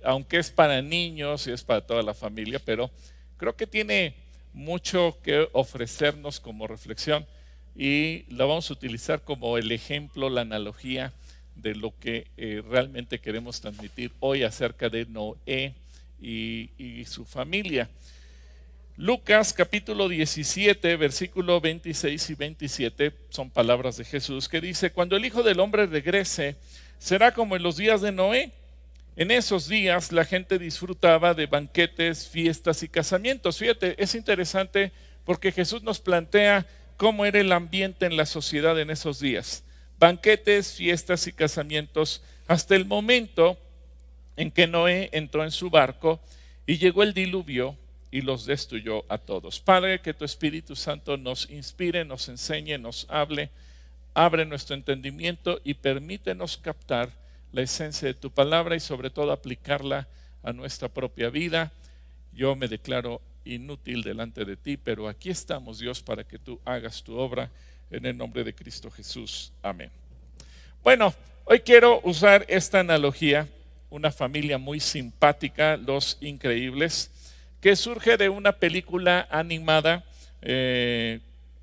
aunque es para niños y es para toda la familia, pero creo que tiene mucho que ofrecernos como reflexión y la vamos a utilizar como el ejemplo, la analogía de lo que realmente queremos transmitir hoy acerca de Noé y su familia. Lucas capítulo 17, versículo 26 y 27 son palabras de Jesús que dice: cuando el Hijo del Hombre regrese, será como en los días de Noé. En esos días la gente disfrutaba de banquetes, fiestas y casamientos. Fíjate, es interesante porque Jesús nos plantea cómo era el ambiente en la sociedad en esos días. Banquetes, fiestas y casamientos, hasta el momento en que Noé entró en su barco y llegó el diluvio y los destruyó a todos. Padre, que tu Espíritu Santo nos inspire, nos enseñe, nos hable, abre nuestro entendimiento y permítenos captar la esencia de tu palabra y sobre todo aplicarla a nuestra propia vida. Yo me declaro inútil delante de ti, pero aquí estamos, Dios, para que tú hagas tu obra en el nombre de Cristo Jesús. Amén. Bueno, hoy quiero usar esta analogía, una familia muy simpática, Los Increíbles, que surge de una película animada de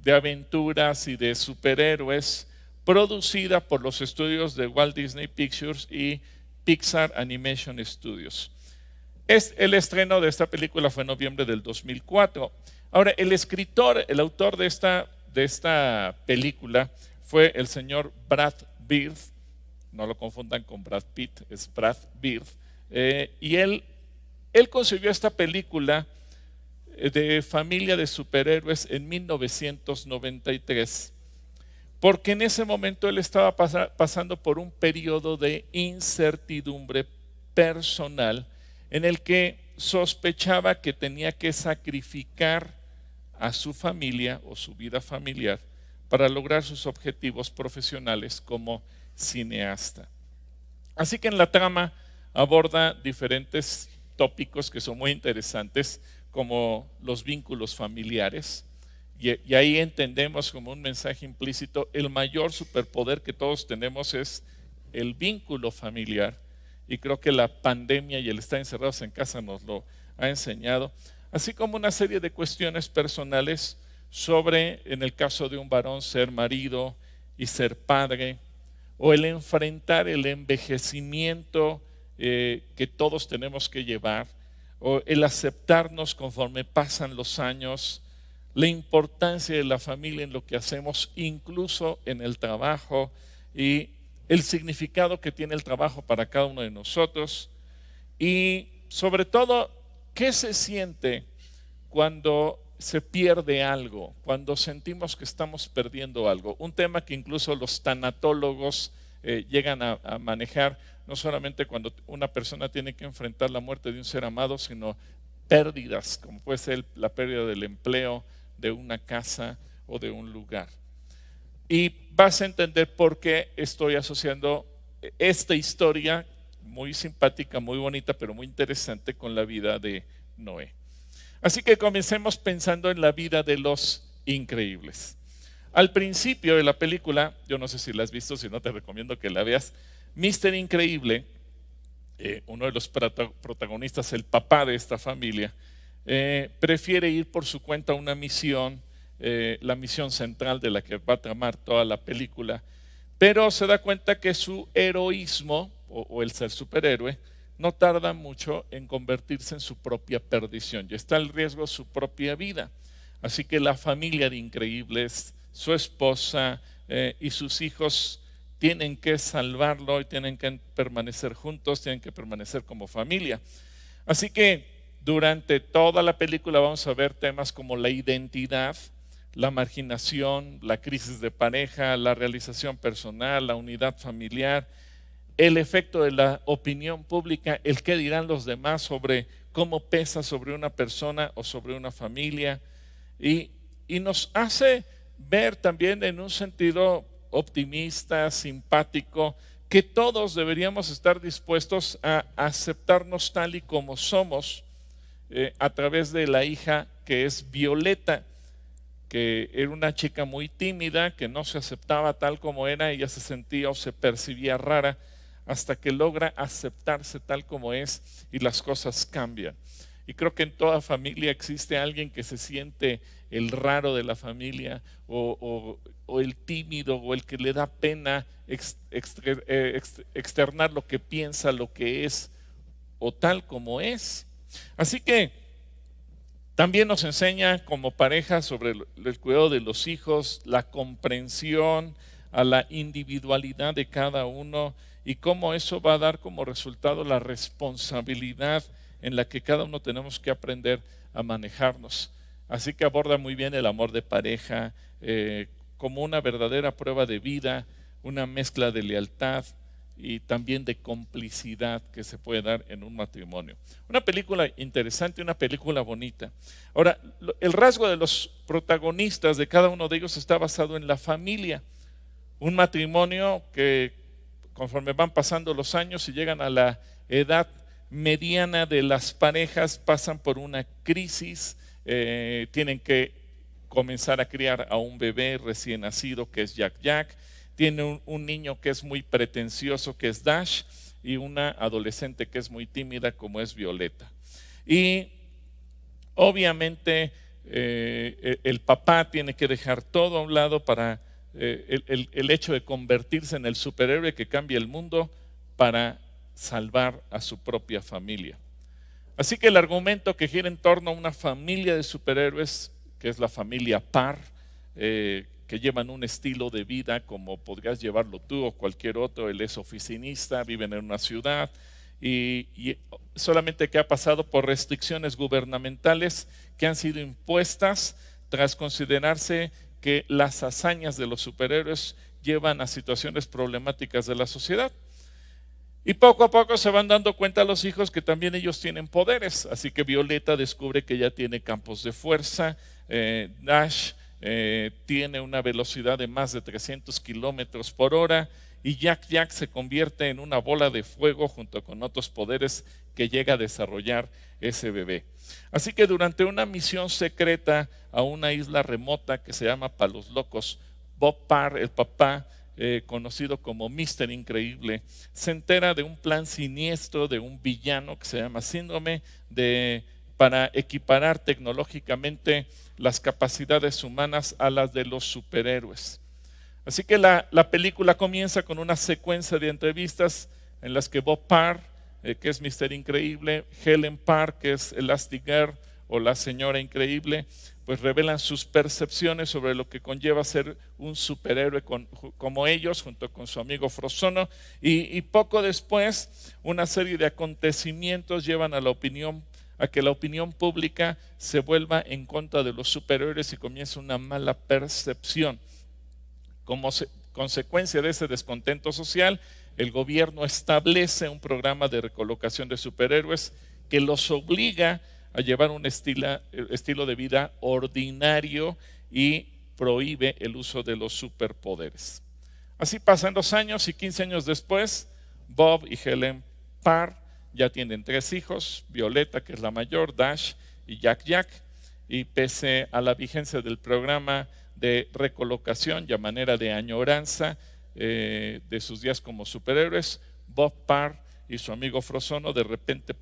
aventuras y de superhéroes, producida por los estudios de Walt Disney Pictures y Pixar Animation Studios. El estreno de esta película fue en noviembre del 2004. Ahora, el autor de esta película fue el señor Brad Bird, no lo confundan con Brad Pitt, es Brad Bird, y él concibió esta película de familia de superhéroes en 1993, porque en ese momento él estaba pasando por un periodo de incertidumbre personal en el que sospechaba que tenía que sacrificar a su familia o su vida familiar para lograr sus objetivos profesionales como cineasta. Así que en la trama aborda diferentes tópicos que son muy interesantes, como los vínculos familiares, y ahí entendemos como un mensaje implícito, el mayor superpoder que todos tenemos es el vínculo familiar, y creo que la pandemia y el estar encerrados en casa nos lo ha enseñado, así como una serie de cuestiones personales sobre, en el caso de un varón, ser marido y ser padre, o el enfrentar el envejecimiento que todos tenemos que llevar, o el aceptarnos conforme pasan los años, la importancia de la familia en lo que hacemos, incluso en el trabajo, y el significado que tiene el trabajo para cada uno de nosotros, y sobre todo, ¿qué se siente cuando se pierde algo, cuando sentimos que estamos perdiendo algo? Un tema que incluso los tanatólogos llegan a manejar, no solamente cuando una persona tiene que enfrentar la muerte de un ser amado, sino pérdidas, como puede ser la pérdida del empleo, de una casa o de un lugar. Y vas a entender por qué estoy asociando esta historia muy simpática, muy bonita, pero muy interesante con la vida de Noé. Así que comencemos pensando en la vida de los increíbles. Al principio de la película, yo no sé si la has visto, si no te recomiendo que la veas, Mr. Increíble, uno de los protagonistas, el papá de esta familia, prefiere ir por su cuenta a una misión, la misión central de la que va a tramar toda la película, pero se da cuenta que su heroísmo, o el ser superhéroe, no tarda mucho en convertirse en su propia perdición y está en riesgo su propia vida. Así que la familia de Increíbles, su esposa y sus hijos tienen que salvarlo y tienen que permanecer juntos, tienen que permanecer como familia. Así que durante toda la película vamos a ver temas como la identidad, la marginación, la crisis de pareja, la realización personal, la unidad familiar, el efecto de la opinión pública, el qué dirán los demás sobre cómo pesa sobre una persona o sobre una familia, y nos hace ver también en un sentido optimista, simpático, que todos deberíamos estar dispuestos a aceptarnos tal y como somos, a través de la hija que es Violeta, que era una chica muy tímida, que no se aceptaba tal como era, ella se sentía o se percibía rara, hasta que logra aceptarse tal como es y las cosas cambian. Y creo que en toda familia existe alguien que se siente el raro de la familia o el tímido o el que le da pena externar lo que piensa, lo que es o tal como es. Así que también nos enseña como pareja sobre el cuidado de los hijos, la comprensión a la individualidad de cada uno y cómo eso va a dar como resultado la responsabilidad en la que cada uno tenemos que aprender a manejarnos. Así que aborda muy bien el amor de pareja como una verdadera prueba de vida, una mezcla de lealtad y también de complicidad que se puede dar en un matrimonio. Una película interesante, una película bonita. Ahora, el rasgo de los protagonistas de cada uno de ellos está basado en la familia. Un matrimonio que conforme van pasando los años y llegan a la edad mediana de las parejas, pasan por una crisis, tienen que comenzar a criar a un bebé recién nacido que es Jack Jack, tiene un niño que es muy pretencioso que es Dash y una adolescente que es muy tímida como es Violeta. Y obviamente el papá tiene que dejar todo a un lado para el hecho de convertirse en el superhéroe que cambia el mundo para salvar a su propia familia. Así que el argumento que gira en torno a una familia de superhéroes, que es la familia Parr, que llevan un estilo de vida como podrías llevarlo tú o cualquier otro. Él es oficinista, viven en una ciudad y solamente que ha pasado por restricciones gubernamentales que han sido impuestas tras considerarse que las hazañas de los superhéroes llevan a situaciones problemáticas de la sociedad. Y poco a poco se van dando cuenta los hijos que también ellos tienen poderes. Así que Violeta descubre que ya tiene campos de fuerza, Dash tiene una velocidad de más de 300 kilómetros por hora y Jack Jack se convierte en una bola de fuego junto con otros poderes que llega a desarrollar ese bebé. Así que durante una misión secreta a una isla remota que se llama Palos Locos, Bob Parr, el papá, conocido como Mr. Increíble, se entera de un plan siniestro de un villano que se llama Síndrome para equiparar tecnológicamente las capacidades humanas a las de los superhéroes. Así que la película comienza con una secuencia de entrevistas en las que Bob Parr, que es Mr. Increíble, Helen Parr, que es Elastigirl o la Señora Increíble, pues revelan sus percepciones sobre lo que conlleva ser un superhéroe como ellos, junto con su amigo Frozono, y poco después una serie de acontecimientos llevan a que la opinión pública se vuelva en contra de los superhéroes y comienza una mala percepción. Como consecuencia de ese descontento social, el gobierno establece un programa de recolocación de superhéroes que los obliga a llevar un estilo de vida ordinario y prohíbe el uso de los superpoderes. Así pasan los años y 15 años después, Bob y Helen Parr ya tienen 3 hijos, Violeta, que es la mayor, Dash y Jack Jack, y pese a la vigencia del programa de recolocación y a manera de añoranza de sus días como superhéroes, Bob Parr y su amigo Frozono de repente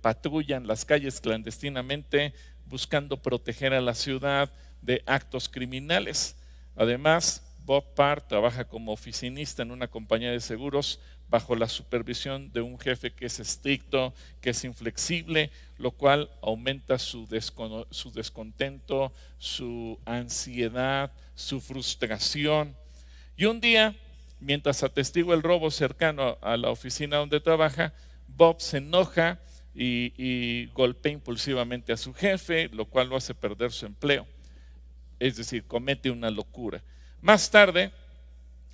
patrullan las calles clandestinamente buscando proteger a la ciudad de actos criminales. Además, Bob Parr trabaja como oficinista en una compañía de seguros bajo la supervisión de un jefe que es estricto, que es inflexible, lo cual aumenta su descontento, su ansiedad, su frustración. Y un día, mientras atestigua el robo cercano a la oficina donde trabaja, Bob se enoja y golpea impulsivamente a su jefe, lo cual lo hace perder su empleo. Es decir, comete una locura. Más tarde,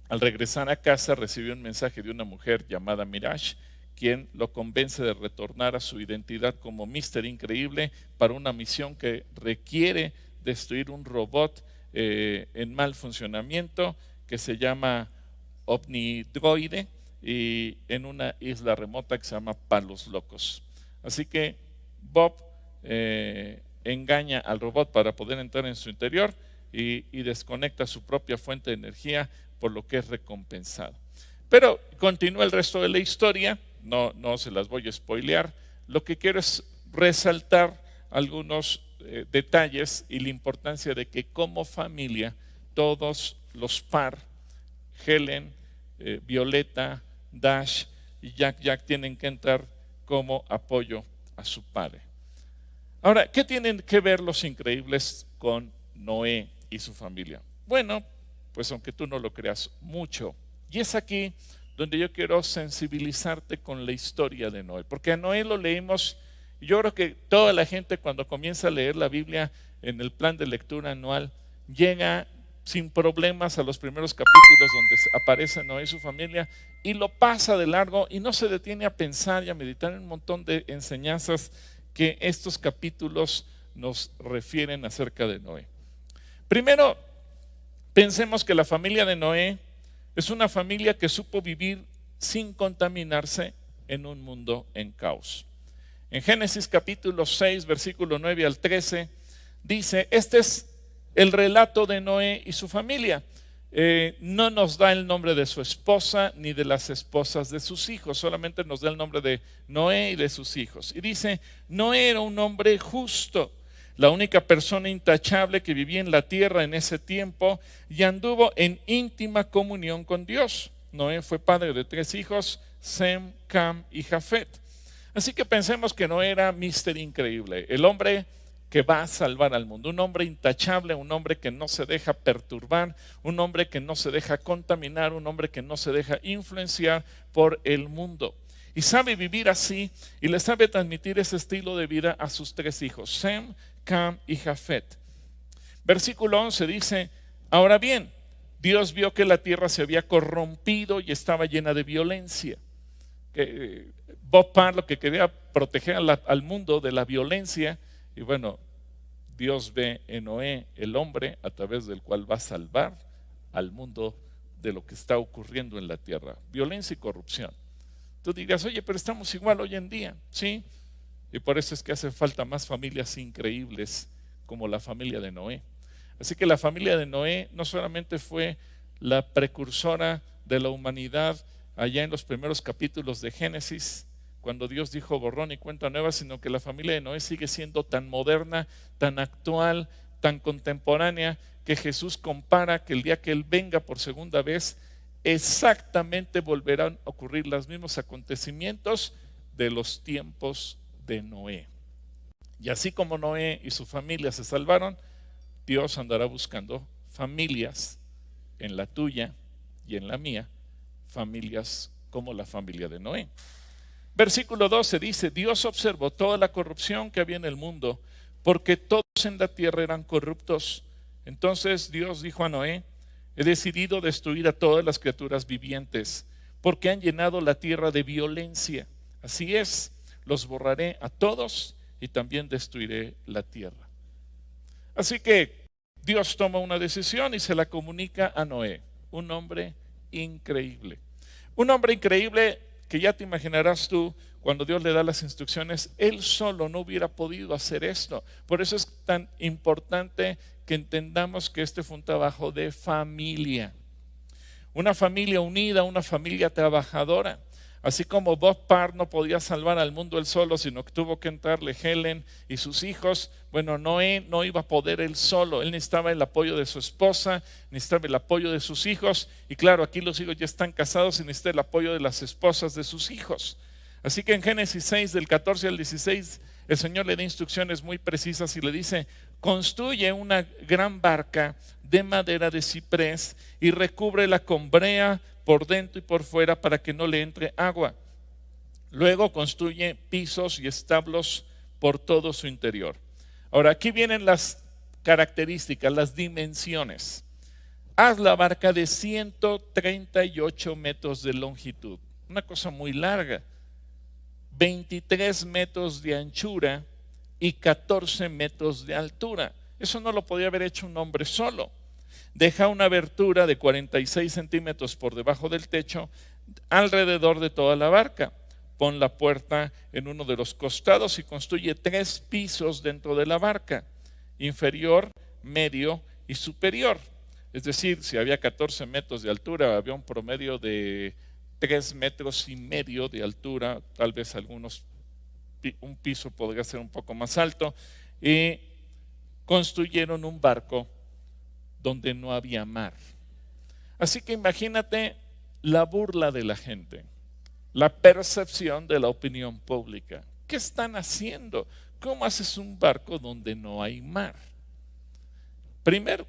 al regresar a casa, recibió un mensaje de una mujer llamada Mirage, quien lo convence de retornar a su identidad como Mr. Increíble para una misión que requiere destruir un robot en mal funcionamiento que se llama Omnidroide y en una isla remota que se llama Palos Locos. Así que Bob engaña al robot para poder entrar en su interior y desconecta su propia fuente de energía, por lo que es recompensado. Pero continúa el resto de la historia, no se las voy a spoilear. Lo que quiero es resaltar algunos detalles y la importancia de que como familia todos los Parr, Helen, Violeta, Dash y Jack tienen que entrar como apoyo a su padre. Ahora, ¿qué tienen que ver los increíbles con Noé y su familia? Bueno, pues aunque tú no lo creas, mucho. Y es aquí donde yo quiero sensibilizarte con la historia de Noé, porque a Noé lo leímos. Yo creo que toda la gente cuando comienza a leer la Biblia en el plan de lectura anual llega sin problemas a los primeros capítulos donde aparece Noé y su familia y lo pasa de largo y no se detiene a pensar y a meditar en un montón de enseñanzas que estos capítulos nos refieren acerca de Noé. Primero, pensemos que la familia de Noé es una familia que supo vivir sin contaminarse en un mundo en caos. En Génesis capítulo 6, versículo 9 al 13, dice, este es el relato de Noé y su familia. No nos da el nombre de su esposa ni de las esposas de sus hijos, solamente nos da el nombre de Noé y de sus hijos. Y dice, Noé era un hombre justo, la única persona intachable que vivía en la tierra en ese tiempo y anduvo en íntima comunión con Dios. Noé fue padre de 3 hijos, Sem, Cam y Jafet. Así que pensemos que Noé era Mister Increíble, el hombre que va a salvar al mundo, un hombre intachable, un hombre que no se deja perturbar, un hombre que no se deja contaminar, un hombre que no se deja influenciar por el mundo. Y sabe vivir así y le sabe transmitir ese estilo de vida a sus 3 hijos, Sem, Cam y Jafet. Versículo 11 dice, ahora bien, Dios vio que la tierra se había corrompido y estaba llena de violencia. Bob Parr lo que quería proteger al mundo de la violencia. Y bueno, Dios ve en Noé el hombre a través del cual va a salvar al mundo de lo que está ocurriendo en la tierra, violencia y corrupción. Tú dirías, oye, pero estamos igual hoy en día, ¿sí? Y por eso es que hace falta más familias increíbles como la familia de Noé. Así que la familia de Noé no solamente fue la precursora de la humanidad allá en los primeros capítulos de Génesis, cuando Dios dijo borrón y cuenta nueva, sino que la familia de Noé sigue siendo tan moderna, tan actual, tan contemporánea, que Jesús compara que el día que Él venga por segunda vez, exactamente volverán a ocurrir los mismos acontecimientos de los tiempos de Noé. Y así como Noé y su familia se salvaron, Dios andará buscando familias en la tuya y en la mía, familias como la familia de Noé. Versículo 12 dice, Dios observó toda la corrupción que había en el mundo, porque todos en la tierra eran corruptos. Entonces Dios dijo a Noé, he decidido destruir a todas las criaturas vivientes, porque han llenado la tierra de violencia. Así es, los borraré a todos y también destruiré la tierra. Así que Dios toma una decisión y se la comunica a Noé, un hombre increíble. Un hombre increíble que ya te imaginarás tú, cuando Dios le da las instrucciones, él solo no hubiera podido hacer esto. Por eso es tan importante que entendamos que este fue un trabajo de familia. Una familia unida, una familia trabajadora. Así como Bob Parr no podía salvar al mundo él solo, sino que tuvo que entrarle Helen y sus hijos. Bueno, Noé no iba a poder él solo. Él necesitaba el apoyo de su esposa, necesitaba el apoyo de sus hijos. Y claro, aquí los hijos ya están casados y necesita el apoyo de las esposas de sus hijos. Así que en Génesis 6, del 14 al 16, el Señor le da instrucciones muy precisas y le dice, construye una gran barca de madera de ciprés y recúbrela con brea por dentro y por fuera para que no le entre agua. Luego construye pisos y establos por todo su interior. Ahora aquí vienen las características, las dimensiones. Haz la barca de 138 metros de longitud, una cosa muy larga, 23 metros de anchura y 14 metros de altura. Eso no lo podía haber hecho un hombre solo. Deja una abertura de 46 centímetros por debajo del techo alrededor de toda la barca. Pon la puerta en uno de los costados y construye 3 pisos dentro de la barca, inferior, medio y superior. Es decir, si había 14 metros de altura, había un promedio de 3,5 metros de altura, tal vez un piso podría ser un poco más alto, y construyeron un barco donde no había mar. Así que imagínate la burla de la gente, la percepción de la opinión pública. ¿Qué están haciendo? ¿Cómo haces un barco donde no hay mar? Primer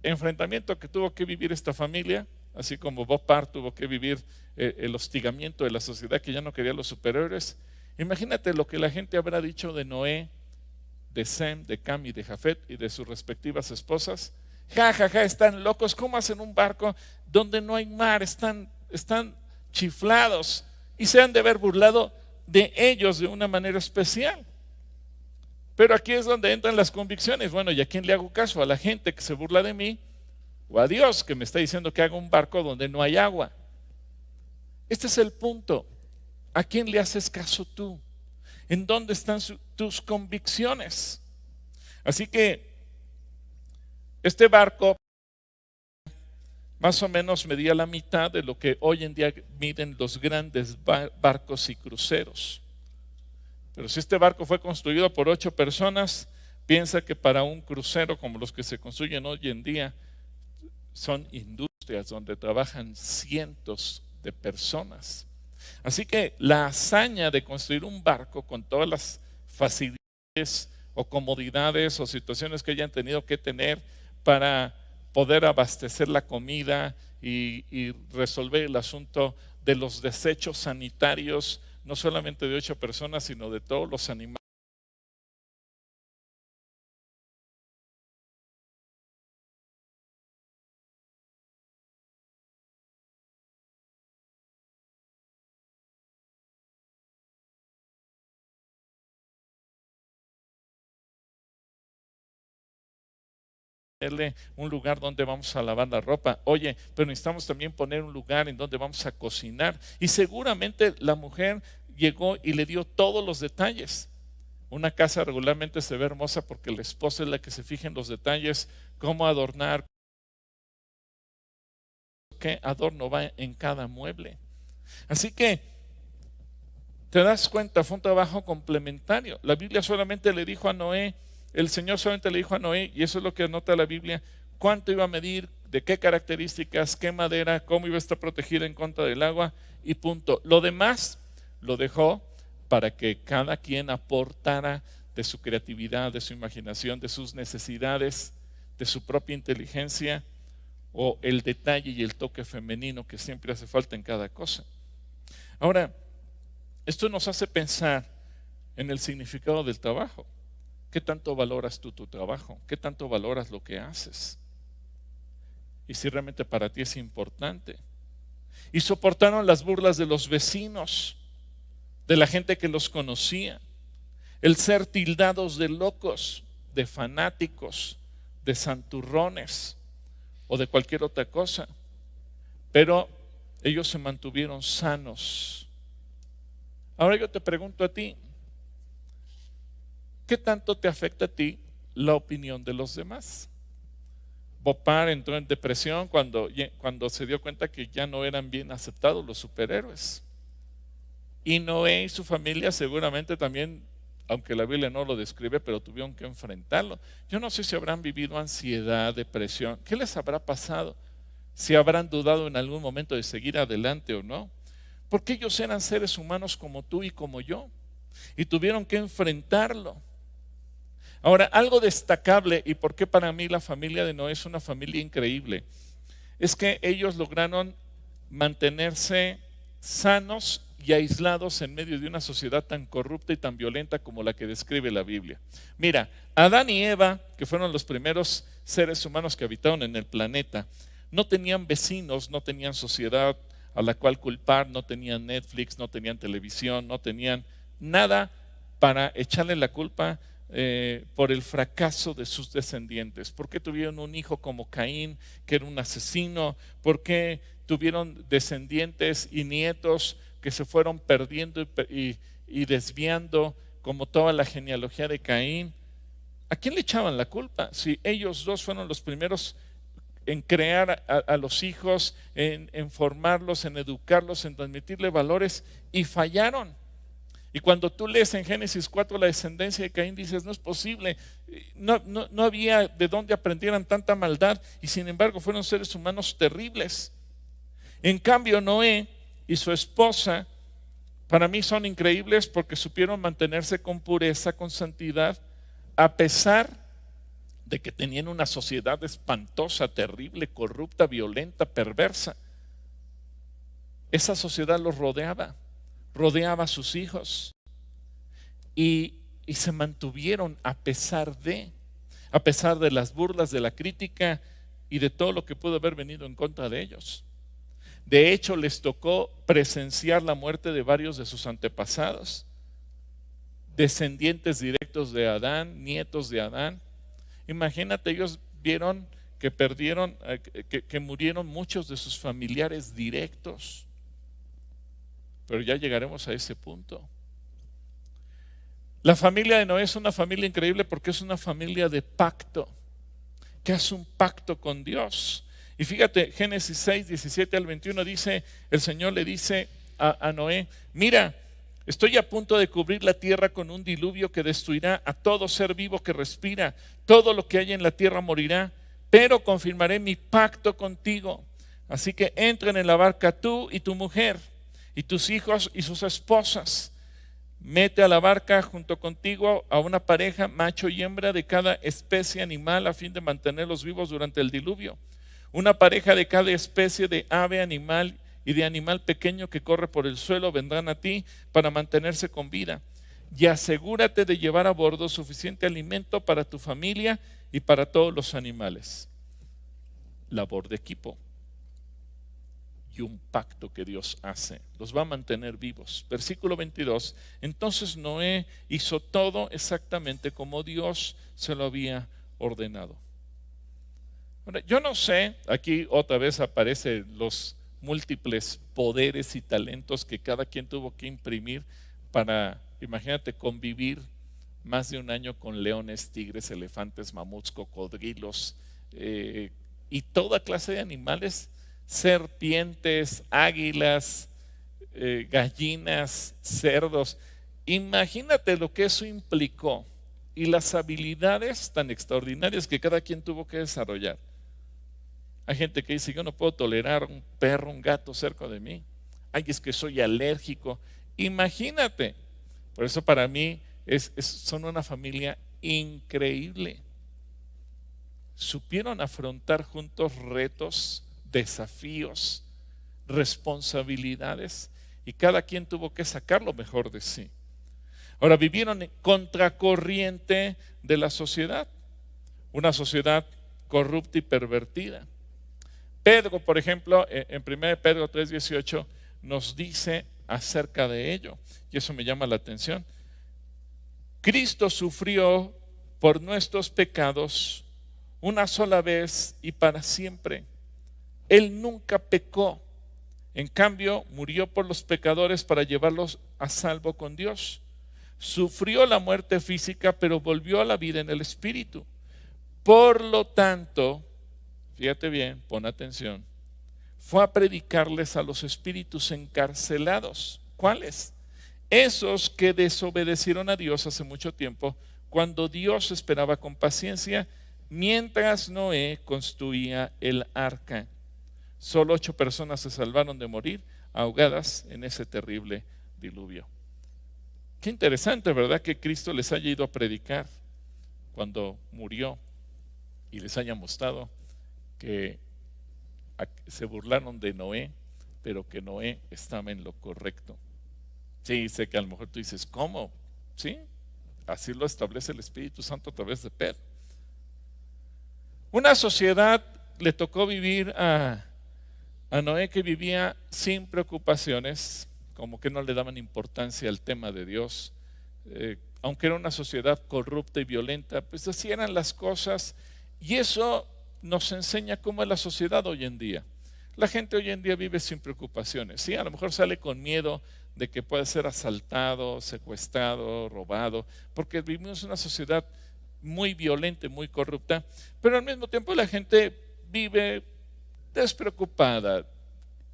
enfrentamiento que tuvo que vivir esta familia, así como Bob Parr tuvo que vivir el hostigamiento de la sociedad que ya no quería los superhéroes. Imagínate lo que la gente habrá dicho de Noé, de Sem, de Cam y de Jafet y de sus respectivas esposas. Están locos, ¿cómo hacen un barco donde no hay mar? Están chiflados, y se han de haber burlado de ellos de una manera especial. Pero aquí es donde entran las convicciones. Bueno, ¿y a quién le hago caso? ¿A la gente que se burla de mí? ¿O a Dios que me está diciendo que haga un barco donde no hay agua? Este es el punto. ¿A quién le haces caso tú? ¿En dónde están tus convicciones? Así que este barco más o menos medía la mitad de lo que hoy en día miden los grandes barcos y cruceros. Pero si este barco fue construido por 8 personas, piensa que para un crucero como los que se construyen hoy en día, son industrias donde trabajan cientos de personas. Así que la hazaña de construir un barco con todas las facilidades o comodidades o situaciones que hayan tenido que tener para poder abastecer la comida y resolver el asunto de los desechos sanitarios, no solamente de 8 personas, sino de todos los animales. Un lugar donde vamos a lavar la ropa. Oye, pero necesitamos también poner un lugar en donde vamos a cocinar. Y seguramente la mujer llegó y le dio todos los detalles. Una casa regularmente se ve hermosa porque la esposa es la que se fija en los detalles, cómo adornar, qué adorno va en cada mueble. Así que te das cuenta, fue un trabajo complementario. La Biblia solamente le dijo a Noé, el Señor solamente le dijo a Noé, y eso es lo que anota la Biblia, cuánto iba a medir, de qué características, qué madera, cómo iba a estar protegida en contra del agua, y punto. Lo demás lo dejó para que cada quien aportara de su creatividad, de su imaginación, de sus necesidades, de su propia inteligencia, o el detalle y el toque femenino que siempre hace falta en cada cosa. Ahora, esto nos hace pensar en el significado del trabajo. ¿Qué tanto valoras tú tu trabajo? ¿Qué tanto valoras lo que haces? Y si realmente para ti es importante. Y soportaron las burlas de los vecinos, de la gente que los conocía, el ser tildados de locos, de fanáticos, de santurrones o de cualquier otra cosa. Pero ellos se mantuvieron sanos. Ahora yo te pregunto a ti, ¿qué tanto te afecta a ti la opinión de los demás? Bob Parr entró en depresión cuando se dio cuenta que ya no eran bien aceptados los superhéroes. Y Noé y su familia seguramente también, aunque la Biblia no lo describe, pero tuvieron que enfrentarlo. Yo no sé si habrán vivido ansiedad, depresión, ¿qué les habrá pasado? Si habrán dudado en algún momento de seguir adelante o no. Porque ellos eran seres humanos como tú y como yo, y tuvieron que enfrentarlo. Ahora, algo destacable, y por qué para mí la familia de Noé es una familia increíble, es que ellos lograron mantenerse sanos y aislados en medio de una sociedad tan corrupta y tan violenta como la que describe la Biblia. Mira, Adán y Eva, que fueron los primeros seres humanos que habitaron en el planeta, no tenían vecinos, no tenían sociedad a la cual culpar, no tenían Netflix, no tenían televisión, no tenían nada para echarle la culpa por el fracaso de sus descendientes. ¿Por qué tuvieron un hijo como Caín, que era un asesino? ¿Por qué tuvieron descendientes y nietos que se fueron perdiendo y desviando como toda la genealogía de Caín? ¿A quién le echaban la culpa? Si ellos dos fueron los primeros en crear a los hijos, en formarlos, en educarlos, en transmitirle valores, y fallaron. Y cuando tú lees en Génesis 4 la descendencia de Caín, dices, no es posible, no había de dónde aprendieran tanta maldad, y sin embargo fueron seres humanos terribles. En cambio, Noé y su esposa, para mí son increíbles porque supieron mantenerse con pureza, con santidad, a pesar de que tenían una sociedad espantosa, terrible, corrupta, violenta, perversa. Esa sociedad los rodeaba a sus hijos, y se mantuvieron a pesar de las burlas, de la crítica y de todo lo que pudo haber venido en contra de ellos. De hecho, les tocó presenciar la muerte de varios de sus antepasados, descendientes directos de Adán, nietos de Adán. Imagínate, ellos vieron que perdieron, que murieron muchos de sus familiares directos. Pero ya llegaremos a ese punto. La familia de Noé es una familia increíble porque es una familia de pacto, que hace un pacto con Dios. Y fíjate, Génesis 6, 17 al 21 dice, el Señor le dice a Noé, mira, estoy a punto de cubrir la tierra con un diluvio que destruirá a todo ser vivo que respira, todo lo que hay en la tierra morirá, pero confirmaré mi pacto contigo. Así que entren en la barca tú y tu mujer, y tus hijos y sus esposas. Mete a la barca junto contigo a una pareja, macho y hembra de cada especie animal, a fin de mantenerlos vivos durante el diluvio. Una pareja de cada especie de ave, animal y de animal pequeño que corre por el suelo vendrán a ti para mantenerse con vida. Y asegúrate de llevar a bordo suficiente alimento para tu familia y para todos los animales. Labor de equipo. Y un pacto que Dios hace, los va a mantener vivos. Versículo 22, entonces Noé hizo todo exactamente como Dios se lo había ordenado. Ahora, yo no sé, aquí otra vez aparecen los múltiples poderes y talentos que cada quien tuvo que imprimir para, imagínate, convivir más de un año con leones, tigres, elefantes, mamuts, cocodrilos y toda clase de animales, serpientes, águilas, gallinas, cerdos. Imagínate lo que eso implicó y las habilidades tan extraordinarias que cada quien tuvo que desarrollar. Hay gente que dice, yo no puedo tolerar un perro, un gato cerca de mí. Ay, es que soy alérgico. Imagínate. Por eso para mí son una familia increíble. Supieron afrontar juntos retos, desafíos, responsabilidades, y cada quien tuvo que sacar lo mejor de sí. Ahora, vivieron en contracorriente de la sociedad, una sociedad corrupta y pervertida. Pedro, por ejemplo, en 1 Pedro 3:18 nos dice acerca de ello, y eso me llama la atención. Cristo sufrió por nuestros pecados una sola vez y para siempre. Él nunca pecó, en cambio murió por los pecadores para llevarlos a salvo con Dios. Sufrió la muerte física, pero volvió a la vida en el espíritu. Por lo tanto, fíjate bien, pon atención, fue a predicarles a los espíritus encarcelados. ¿Cuáles? Esos que desobedecieron a Dios hace mucho tiempo, cuando Dios esperaba con paciencia, mientras Noé construía el arca. Solo 8 personas se salvaron de morir ahogadas en ese terrible diluvio. Qué interesante, ¿verdad? Que Cristo les haya ido a predicar cuando murió y les haya mostrado que se burlaron de Noé, pero que Noé estaba en lo correcto. Sí, sé que a lo mejor tú dices, ¿cómo? Sí, así lo establece el Espíritu Santo a través de Pedro. Una sociedad le tocó vivir a Noé, que vivía sin preocupaciones, como que no le daban importancia al tema de Dios. Aunque era una sociedad corrupta y violenta, pues así eran las cosas, y eso nos enseña cómo es la sociedad hoy en día. La gente hoy en día vive sin preocupaciones, ¿sí? A lo mejor sale con miedo de que puede ser asaltado, secuestrado, robado, porque vivimos en una sociedad muy violenta, muy corrupta, pero al mismo tiempo la gente vive despreocupada.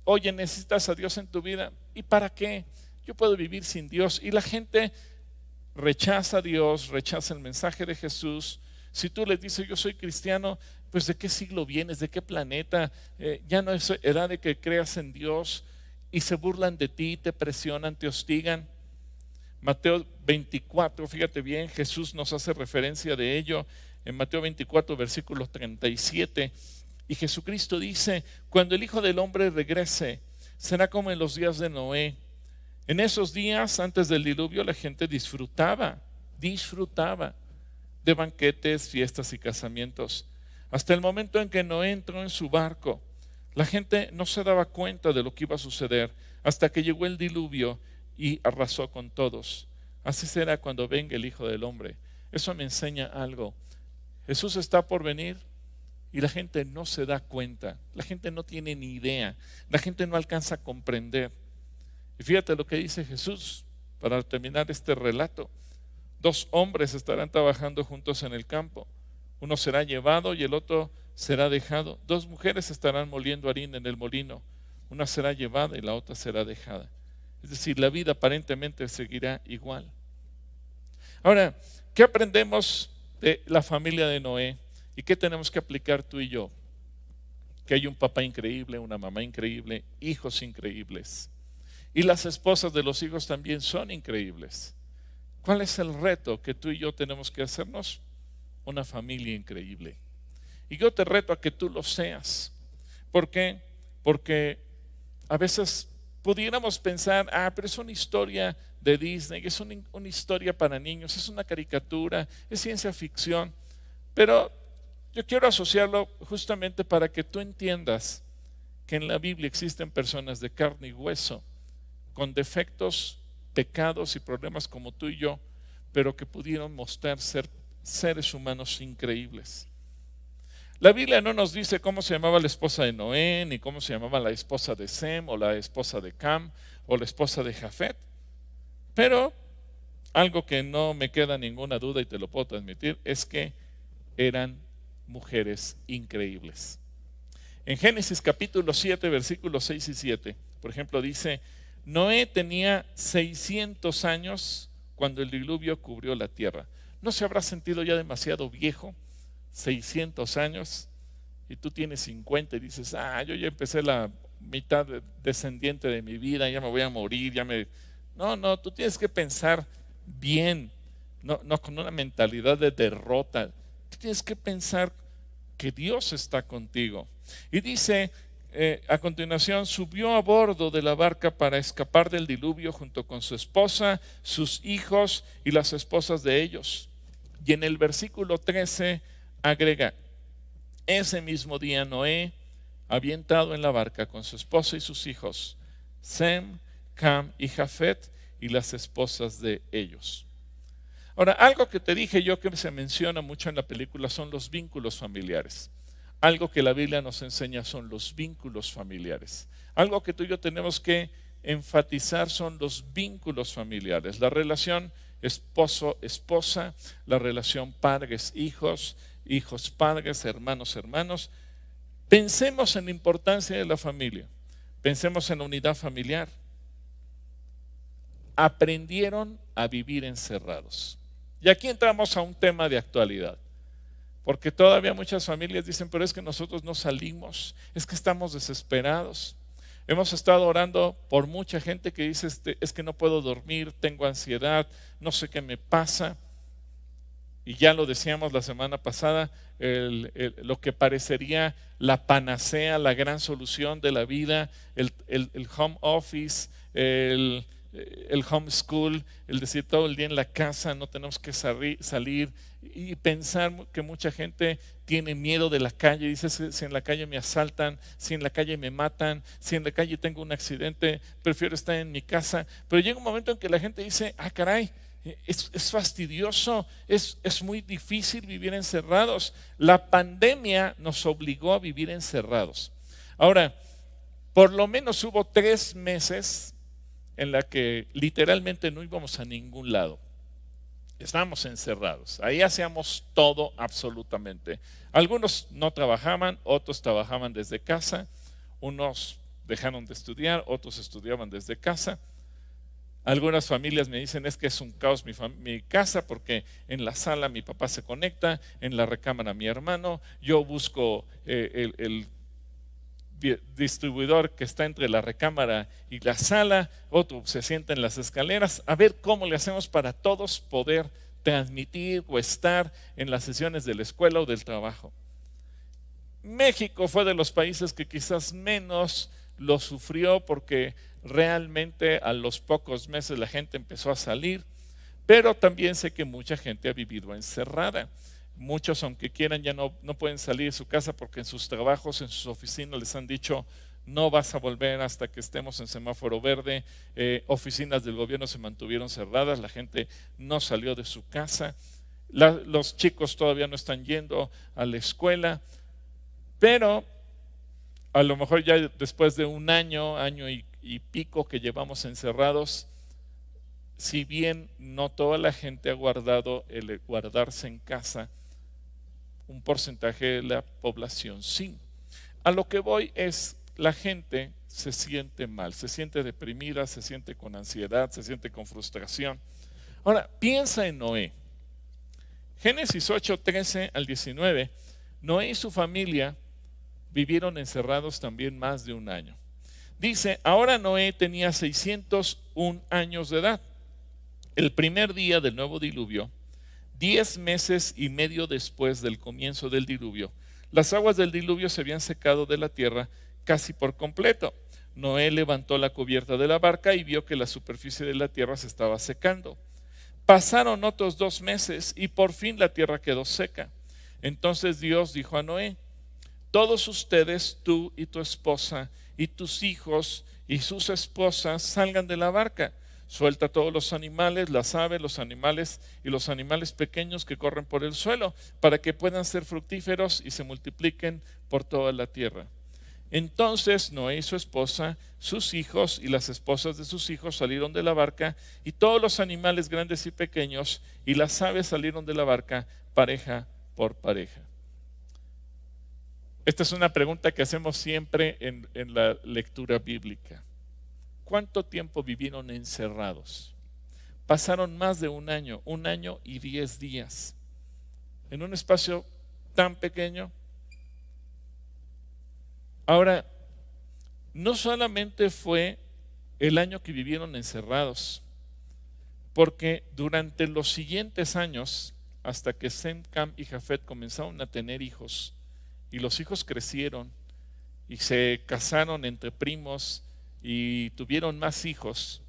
Oye, ¿necesitas a Dios en tu vida? ¿Y para qué? Yo puedo vivir sin Dios. Y la gente rechaza a Dios, rechaza el mensaje de Jesús. Si tú les dices, yo soy cristiano, pues ¿de qué siglo vienes? ¿De qué planeta? Ya no es edad de que creas en Dios. Y se burlan de ti, te presionan, te hostigan. Mateo 24, fíjate bien, Jesús nos hace referencia de ello en Mateo 24, versículo 37. Y Jesucristo dice, cuando el Hijo del Hombre regrese, será como en los días de Noé. En esos días, antes del diluvio, la gente disfrutaba de banquetes, fiestas y casamientos. Hasta el momento en que Noé entró en su barco, la gente no se daba cuenta de lo que iba a suceder hasta que llegó el diluvio y arrasó con todos. Así será cuando venga el Hijo del Hombre. Eso me enseña algo. Jesús está por venir y la gente no se da cuenta. La gente no tiene ni idea. La gente no alcanza a comprender. Y fíjate lo que dice Jesús para terminar este relato. 2 hombres estarán trabajando juntos en el campo. Uno será llevado y el otro será dejado. 2 mujeres estarán moliendo harina en el molino. Una será llevada y la otra será dejada. Es decir, la vida aparentemente seguirá igual. Ahora, ¿qué aprendemos de la familia de Noé? ¿Y qué tenemos que aplicar tú y yo? Que hay un papá increíble, una mamá increíble, hijos increíbles. Y las esposas de los hijos también son increíbles. ¿Cuál es el reto que tú y yo tenemos que hacernos? Una familia increíble. Y yo te reto a que tú lo seas. ¿Por qué? Porque a veces pudiéramos pensar, pero es una historia de Disney, es una historia para niños, es una caricatura, es ciencia ficción. Pero yo quiero asociarlo justamente para que tú entiendas que en la Biblia existen personas de carne y hueso, con defectos, pecados y problemas como tú y yo, pero que pudieron mostrar ser seres humanos increíbles. La Biblia no nos dice cómo se llamaba la esposa de Noé, ni cómo se llamaba la esposa de Sem, o la esposa de Cam, o la esposa de Jafet, pero algo que no me queda ninguna duda y te lo puedo transmitir es que eran mujeres increíbles. En Génesis capítulo 7, versículos 6 y 7, por ejemplo, dice: Noé tenía 600 años cuando el diluvio cubrió la tierra. ¿No se habrá sentido ya demasiado viejo? 600 años y tú tienes 50 y dices, yo ya empecé la mitad descendiente de mi vida, ya me voy a morir, No, tú tienes que pensar bien, no con una mentalidad de derrota. Tú tienes que pensar que Dios está contigo. Y dice a continuación, subió a bordo de la barca para escapar del diluvio junto con su esposa, sus hijos y las esposas de ellos. Y en el versículo 13 agrega: ese mismo día Noé había entrado en la barca con su esposa y sus hijos, Sem, Cam y Jafet, y las esposas de ellos. Ahora, algo que te dije yo que se menciona mucho en la película son los vínculos familiares. Algo que la Biblia nos enseña son los vínculos familiares. Algo que tú y yo tenemos que enfatizar son los vínculos familiares. La relación esposo-esposa, la relación padres-hijos, hijos-padres, hermanos-hermanos. Pensemos en la importancia de la familia. Pensemos en la unidad familiar. Aprendieron a vivir encerrados. Y aquí entramos a un tema de actualidad. Porque todavía muchas familias dicen, pero es que nosotros no salimos, es que estamos desesperados. Hemos estado orando por mucha gente que dice, es que no puedo dormir, tengo ansiedad, no sé qué me pasa. Y ya lo decíamos la semana pasada, lo que parecería la panacea, la gran solución de la vida, el home office, el homeschool, el decir todo el día en la casa, no tenemos que salir, y pensar que mucha gente tiene miedo de la calle. Dice, si en la calle me asaltan, si en la calle me matan, si en la calle tengo un accidente, prefiero estar en mi casa. Pero llega un momento en que la gente dice, caray, es fastidioso, es muy difícil vivir encerrados. La pandemia nos obligó a vivir encerrados. Ahora, por lo menos hubo 3 meses en la que literalmente no íbamos a ningún lado. Estábamos encerrados. Ahí hacíamos todo absolutamente. Algunos no trabajaban, otros trabajaban desde casa. Unos dejaron de estudiar, otros estudiaban desde casa. Algunas familias me dicen es que es un caos mi casa porque en la sala mi papá se conecta, en la recámara mi hermano, yo busco el distribuidor que está entre la recámara y la sala, otro se sienta en las escaleras, a ver cómo le hacemos para todos poder transmitir o estar en las sesiones de la escuela o del trabajo. México fue de los países que quizás menos lo sufrió porque realmente a los pocos meses la gente empezó a salir, pero también sé que mucha gente ha vivido encerrada. Muchos, aunque quieran, ya no pueden salir de su casa porque en sus trabajos, en sus oficinas les han dicho no vas a volver hasta que estemos en semáforo verde. Oficinas del gobierno se mantuvieron cerradas, la gente no salió de su casa, los chicos todavía no están yendo a la escuela, pero a lo mejor ya después de un año y pico que llevamos encerrados, si bien no toda la gente ha guardado el guardarse en casa, un porcentaje de la población sí. A lo que voy es, la gente se siente mal, se siente deprimida, se siente con ansiedad, se siente con frustración. Ahora, piensa en Noé. Génesis 8, 13 al 19, Noé y su familia vivieron encerrados también más de un año. Dice, ahora Noé tenía 601 años de edad. El primer día del nuevo diluvio, 10 meses y medio después del comienzo del diluvio, las aguas del diluvio se habían secado de la tierra casi por completo. Noé levantó la cubierta de la barca y vio que la superficie de la tierra se estaba secando. Pasaron otros 2 meses y por fin la tierra quedó seca. Entonces Dios dijo a Noé, todos ustedes, tú y tu esposa y tus hijos y sus esposas salgan de la barca. Suelta todos los animales, las aves, los animales y los animales pequeños que corren por el suelo, para que puedan ser fructíferos y se multipliquen por toda la tierra. Entonces Noé y su esposa, sus hijos y las esposas de sus hijos salieron de la barca, y todos los animales grandes y pequeños y las aves salieron de la barca, pareja por pareja. Esta es una pregunta que hacemos siempre en la lectura bíblica. ¿Cuánto tiempo vivieron encerrados? Pasaron más de un año y 10 días, en un espacio tan pequeño. Ahora, no solamente fue el año que vivieron encerrados, porque durante los siguientes años, hasta que Sem, Cam y Jafet comenzaron a tener hijos, y los hijos crecieron y se casaron entre primos y tuvieron más hijos,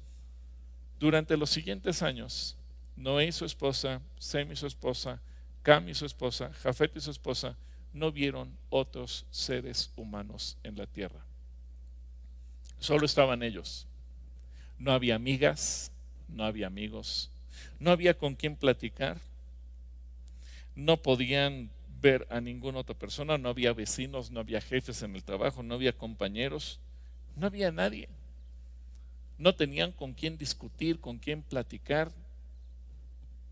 durante los siguientes años, Noé y su esposa, Sem y su esposa, Cam y su esposa, Jafet y su esposa, no vieron otros seres humanos en la tierra. Solo estaban ellos. No había amigas, no había amigos, no había con quién platicar, no podían ver a ninguna otra persona, no había vecinos, no había jefes en el trabajo, no había compañeros, no había nadie. No tenían con quién discutir, con quién platicar,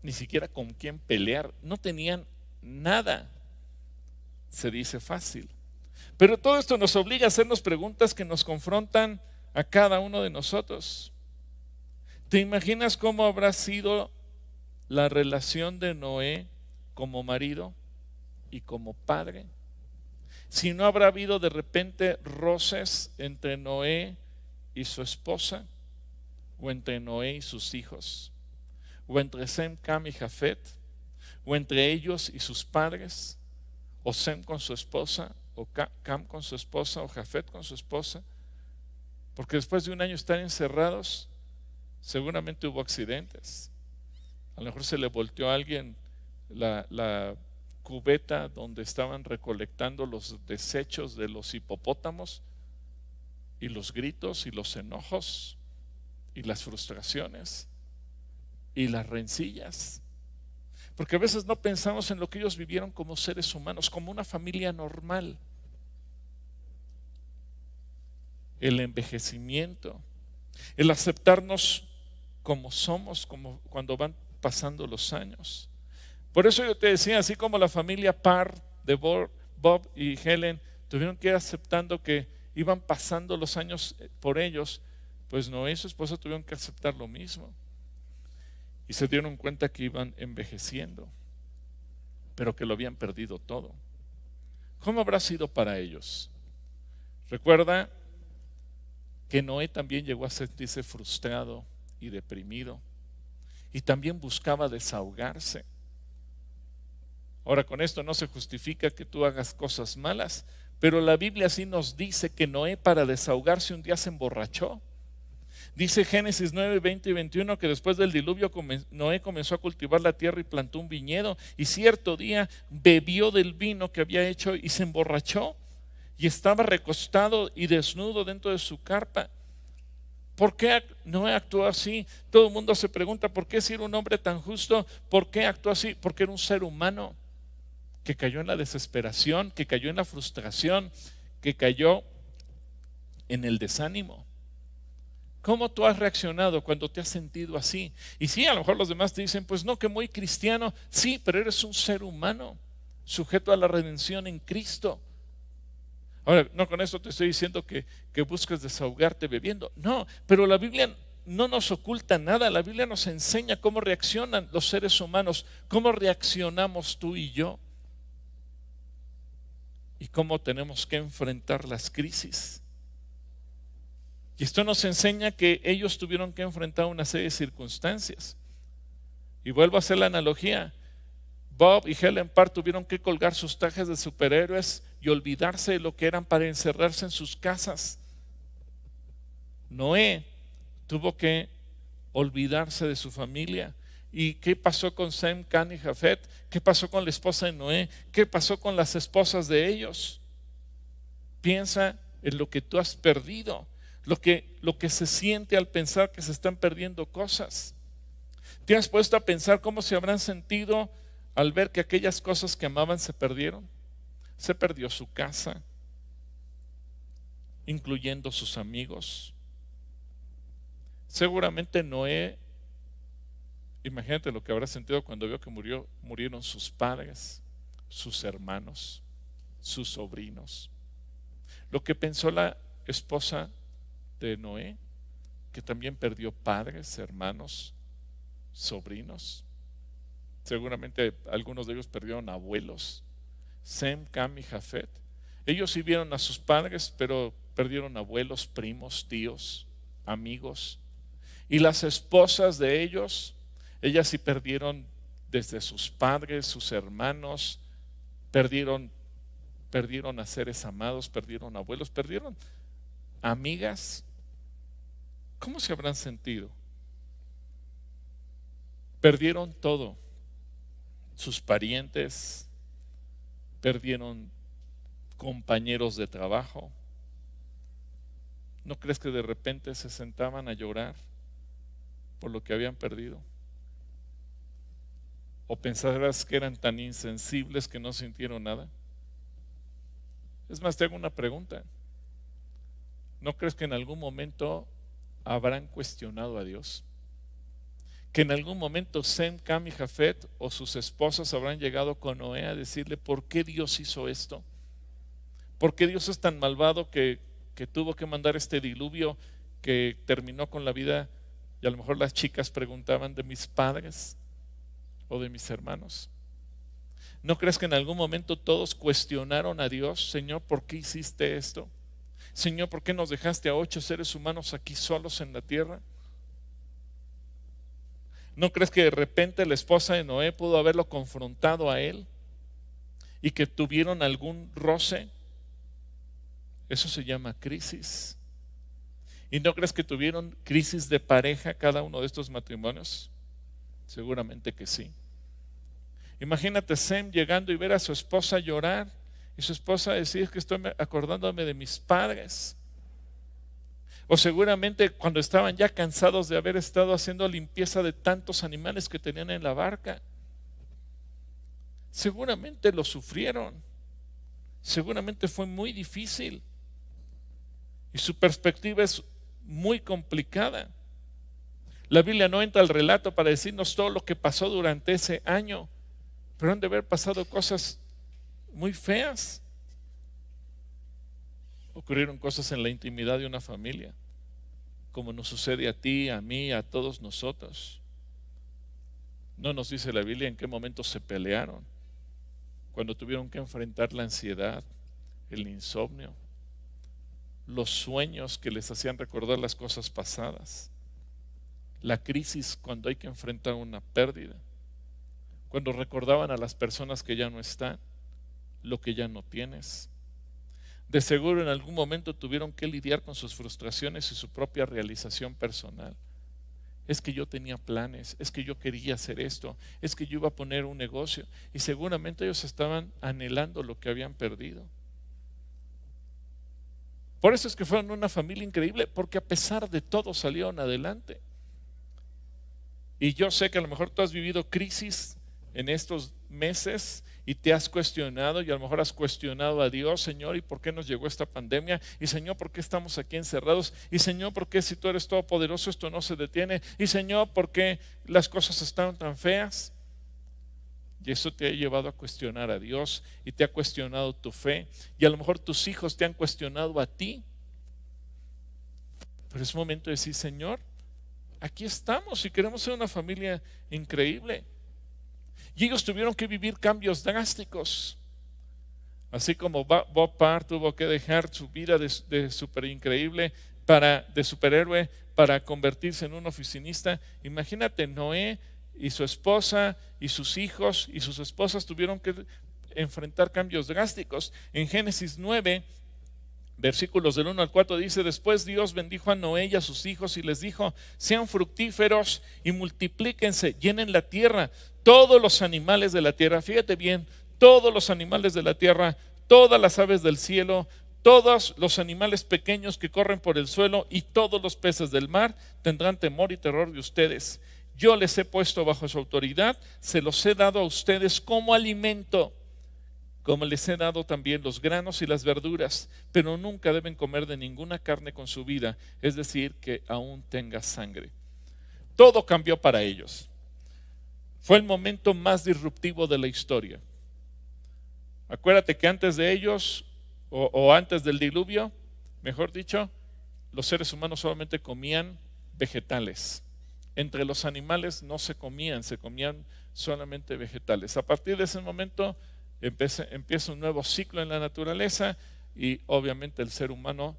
ni siquiera con quién pelear, no tenían nada. Se dice fácil, pero todo esto nos obliga a hacernos preguntas que nos confrontan a cada uno de nosotros. ¿Te imaginas cómo habrá sido la relación de Noé como marido y como padre? Si no habrá habido de repente roces entre Noé y su esposa, o entre Noé y sus hijos, o entre Sem, Cam y Jafet, o entre ellos y sus padres, o Sem con su esposa, o Cam con su esposa, o Jafet con su esposa, porque después de un año estar encerrados, seguramente hubo accidentes. A lo mejor se le volteó a alguien la cubeta donde estaban recolectando los desechos de los hipopótamos, y los gritos y los enojos y las frustraciones y las rencillas, porque a veces no pensamos en lo que ellos vivieron como seres humanos, como una familia normal. El envejecimiento, el aceptarnos como somos, como cuando van pasando los años. Por eso yo te decía, así como la familia Parr de Bob y Helen tuvieron que ir aceptando que iban pasando los años por ellos, pues Noé y su esposa tuvieron que aceptar lo mismo. Y se dieron cuenta que iban envejeciendo, pero que lo habían perdido todo. ¿Cómo habrá sido para ellos? Recuerda que Noé también llegó a sentirse frustrado y deprimido, y también buscaba desahogarse. Ahora, con esto no se justifica que tú hagas cosas malas, pero la Biblia sí nos dice que Noé, para desahogarse, un día se emborrachó. Dice Génesis 9, 20 y 21 que después del diluvio Noé comenzó a cultivar la tierra y plantó un viñedo, y cierto día bebió del vino que había hecho y se emborrachó, y estaba recostado y desnudo dentro de su carpa. ¿Por qué Noé actuó así? Todo el mundo se pregunta, ¿por qué si era un hombre tan justo? ¿Por qué actuó así? Porque era un ser humano que cayó en la desesperación, que cayó en la frustración, que cayó en el desánimo. ¿Cómo tú has reaccionado cuando te has sentido así? Y sí, a lo mejor los demás te dicen, pues no, que muy cristiano. Sí, pero eres un ser humano sujeto a la redención en Cristo. Ahora, no con esto te estoy diciendo que busques desahogarte bebiendo. No, pero la Biblia no nos oculta nada. La Biblia nos enseña cómo reaccionan los seres humanos, cómo reaccionamos tú y yo, y cómo tenemos que enfrentar las crisis. Y esto nos enseña que ellos tuvieron que enfrentar una serie de circunstancias. Y vuelvo a hacer la analogía. Bob y Helen Parr tuvieron que colgar sus trajes de superhéroes y olvidarse de lo que eran para encerrarse en sus casas. Noé tuvo que olvidarse de su familia. ¿Y qué pasó con Sem, Can y Jafet? ¿Qué pasó con la esposa de Noé? ¿Qué pasó con las esposas de ellos? Piensa en lo que tú has perdido, lo que se siente al pensar que se están perdiendo cosas. ¿Te has puesto a pensar cómo se habrán sentido al ver que aquellas cosas que amaban se perdieron? Se perdió su casa, incluyendo sus amigos. Seguramente Noé, imagínate lo que habrá sentido cuando vio que murieron sus padres, sus hermanos, sus sobrinos. Lo que pensó la esposa de Noé, que también perdió padres, hermanos, sobrinos. Seguramente algunos de ellos perdieron abuelos. Sem, Cam y Jafet. Ellos sí vieron a sus padres, pero perdieron abuelos, primos, tíos, amigos. Y las esposas de ellos, ellas sí perdieron desde sus padres, sus hermanos, perdieron a seres amados, perdieron abuelos, perdieron amigas. ¿Cómo se habrán sentido? Perdieron todo. Sus parientes, perdieron compañeros de trabajo. ¿No crees que de repente se sentaban a llorar por lo que habían perdido? ¿O pensarás que eran tan insensibles que no sintieron nada? Es más, te hago una pregunta. ¿No crees que en algún momento habrán cuestionado a Dios? Que en algún momento Sem, Cam y Jafet o sus esposas habrán llegado con Noé a decirle, ¿por qué Dios hizo esto? ¿Por qué Dios es tan malvado que tuvo que mandar este diluvio que terminó con la vida? Y a lo mejor las chicas preguntaban, de mis padres o de mis hermanos. ¿No crees que en algún momento todos cuestionaron a Dios? Señor, ¿por qué hiciste esto? Señor, ¿por qué nos dejaste a 8 seres humanos aquí solos en la tierra? ¿No crees que de repente la esposa de Noé pudo haberlo confrontado a él y que tuvieron algún roce? Eso se llama crisis. ¿Y no crees que tuvieron crisis de pareja cada uno de estos matrimonios? Seguramente que sí. Imagínate Sem llegando y ver a su esposa llorar y su esposa decir que estoy acordándome de mis padres. O seguramente cuando estaban ya cansados de haber estado haciendo limpieza de tantos animales que tenían en la barca. Seguramente lo sufrieron. Seguramente fue muy difícil. Y su perspectiva es muy complicada. La Biblia no entra al relato para decirnos todo lo que pasó durante ese año, pero han de haber pasado cosas muy feas. Ocurrieron cosas en la intimidad de una familia, como nos sucede a ti, a mí, a todos nosotros. No nos dice la Biblia en qué momento se pelearon, cuando tuvieron que enfrentar la ansiedad, el insomnio, los sueños que les hacían recordar las cosas pasadas, la crisis cuando hay que enfrentar una pérdida, cuando recordaban a las personas que ya no están, lo que ya no tienes. De seguro en algún momento tuvieron que lidiar con sus frustraciones y su propia realización personal. Es que yo tenía planes, es que yo quería hacer esto, es que yo iba a poner un negocio, y seguramente ellos estaban anhelando lo que habían perdido. Por eso es que fueron una familia increíble, porque a pesar de todo salieron adelante. Y yo sé que a lo mejor tú has vivido crisis en estos meses y te has cuestionado, y a lo mejor has cuestionado a Dios: Señor, ¿y por qué nos llegó esta pandemia? Y Señor, ¿por qué estamos aquí encerrados? Y Señor, ¿por qué si tú eres todopoderoso esto no se detiene? Y Señor, ¿por qué las cosas están tan feas? Y eso te ha llevado a cuestionar a Dios, y te ha cuestionado tu fe, y a lo mejor tus hijos te han cuestionado a ti. Pero es momento de decir: Señor, aquí estamos y queremos ser una familia increíble. Y ellos tuvieron que vivir cambios drásticos. Así como Bob Parr tuvo que dejar su vida de super increíble, de superhéroe, para convertirse en un oficinista. Imagínate, Noé y su esposa y sus hijos y sus esposas tuvieron que enfrentar cambios drásticos. En Génesis 9, versículos del 1 al 4 dice: después Dios bendijo a Noé y a sus hijos y les dijo: sean fructíferos y multiplíquense, llenen la tierra, todos los animales de la tierra. Fíjate bien, todos los animales de la tierra, todas las aves del cielo, todos los animales pequeños que corren por el suelo y todos los peces del mar tendrán temor y terror de ustedes. Yo les he puesto bajo su autoridad, se los he dado a ustedes como alimento, como les he dado también los granos y las verduras, pero nunca deben comer de ninguna carne con su vida, es decir, que aún tenga sangre. Todo cambió para ellos. Fue el momento más disruptivo de la historia. Acuérdate que antes de ellos, o antes del diluvio, mejor dicho, los seres humanos solamente comían vegetales. Entre los animales no se comían solamente vegetales. A partir de ese momento empieza un nuevo ciclo en la naturaleza, y obviamente el ser humano,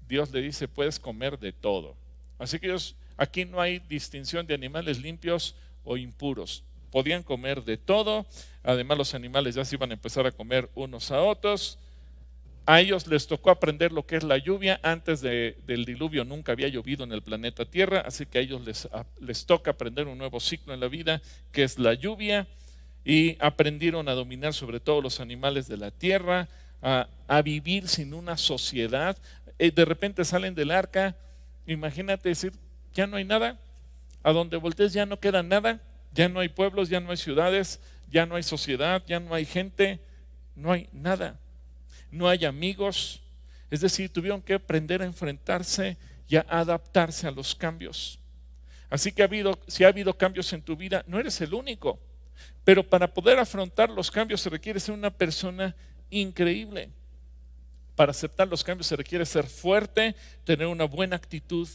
Dios le dice: puedes comer de todo. Así que aquí no hay distinción de animales limpios o impuros. Podían comer de todo. Además, los animales ya se iban a empezar a comer unos a otros. A ellos les tocó aprender lo que es la lluvia. Antes del diluvio nunca había llovido en el planeta Tierra, así que a ellos les toca aprender un nuevo ciclo en la vida, que es la lluvia. Y aprendieron a dominar sobre todo los animales de la tierra, a vivir sin una sociedad. De repente salen del arca, imagínate decir: ya no hay nada, a donde voltees ya no queda nada, ya no hay pueblos, ya no hay ciudades, ya no hay sociedad, ya no hay gente, no hay nada, no hay amigos. Es decir, tuvieron que aprender a enfrentarse y a adaptarse a los cambios. Así que si ha habido cambios en tu vida, no eres el único. Pero para poder afrontar los cambios se requiere ser una persona increíble. Para aceptar los cambios se requiere ser fuerte, tener una buena actitud,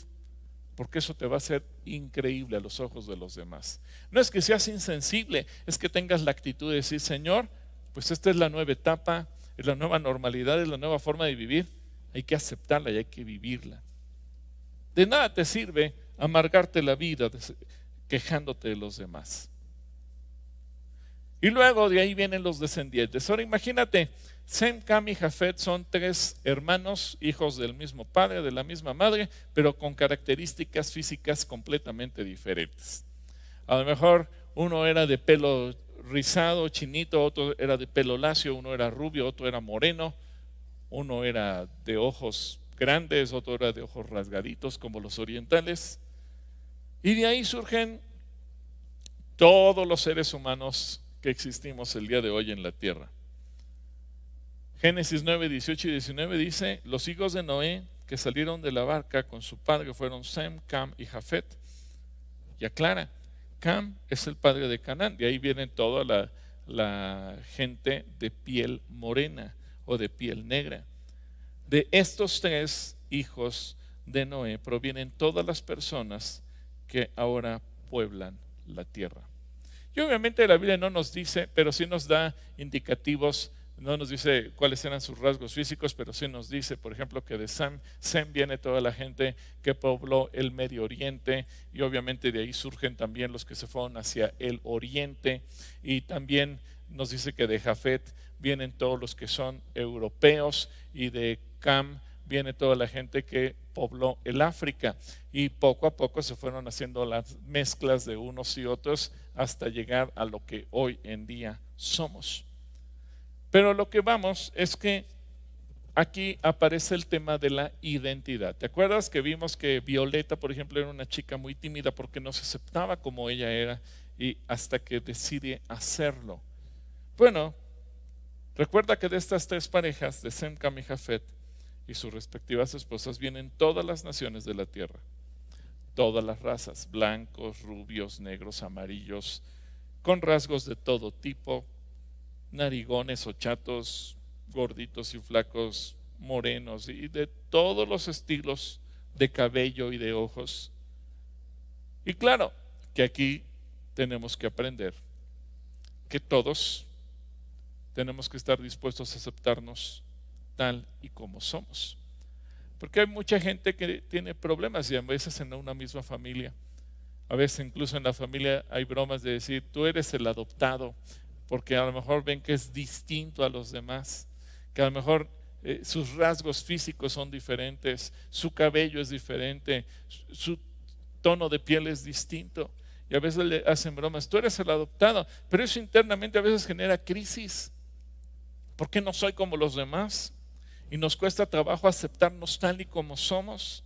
porque eso te va a hacer increíble a los ojos de los demás. No es que seas insensible, es que tengas la actitud de decir: Señor, pues esta es la nueva etapa, es la nueva normalidad, es la nueva forma de vivir. Hay que aceptarla y hay que vivirla. De nada te sirve amargarte la vida quejándote de los demás. Y luego de ahí vienen los descendientes. Ahora imagínate, Sem, Cam y Jafet son 3 hermanos, hijos del mismo padre, de la misma madre, pero con características físicas completamente diferentes. A lo mejor uno era de pelo rizado, chinito, otro era de pelo lacio, uno era rubio, otro era moreno, uno era de ojos grandes, otro era de ojos rasgaditos como los orientales. Y de ahí surgen todos los seres humanos que existimos el día de hoy en la tierra. Génesis 9, 18 y 19 dice: los hijos de Noé que salieron de la barca con su padre fueron Sem, Cam y Jafet. ya clara. Cam es el padre de Canaán, de ahí viene toda la gente de piel morena o de piel negra. De estos tres hijos de Noé provienen todas las personas que ahora pueblan la tierra. Y obviamente la Biblia no nos dice, pero sí nos da indicativos. No nos dice cuáles eran sus rasgos físicos, pero sí nos dice, por ejemplo, que de Sem viene toda la gente que pobló el Medio Oriente, y obviamente de ahí surgen también los que se fueron hacia el Oriente, y también nos dice que de Jafet vienen todos los que son europeos, y de Cam viene toda la gente que pobló el África, y poco a poco se fueron haciendo las mezclas de unos y otros hasta llegar a lo que hoy en día somos. Pero lo que vamos es que aquí aparece el tema de la identidad. ¿Te acuerdas que vimos que Violeta, por ejemplo, era una chica muy tímida porque no se aceptaba como ella era, y hasta que decide hacerlo? Bueno, recuerda que de estas tres parejas, de Sem, Cam y Jafet, y sus respectivas esposas, vienen todas las naciones de la tierra, todas las razas, blancos, rubios, negros, amarillos, con rasgos de todo tipo, narigones o chatos, gorditos y flacos, morenos, y de todos los estilos de cabello y de ojos. Y claro que aquí tenemos que aprender que todos tenemos que estar dispuestos a aceptarnos tal y como somos, porque hay mucha gente que tiene problemas, y a veces en una misma familia, a veces incluso en la familia hay bromas de decir: tú eres el adoptado, porque a lo mejor ven que es distinto a los demás, que a lo mejor sus rasgos físicos son diferentes, su cabello es diferente, su tono de piel es distinto, y a veces le hacen bromas: tú eres el adoptado, pero eso internamente a veces genera crisis. ¿Por qué no soy como los demás? Y nos cuesta trabajo aceptarnos tal y como somos.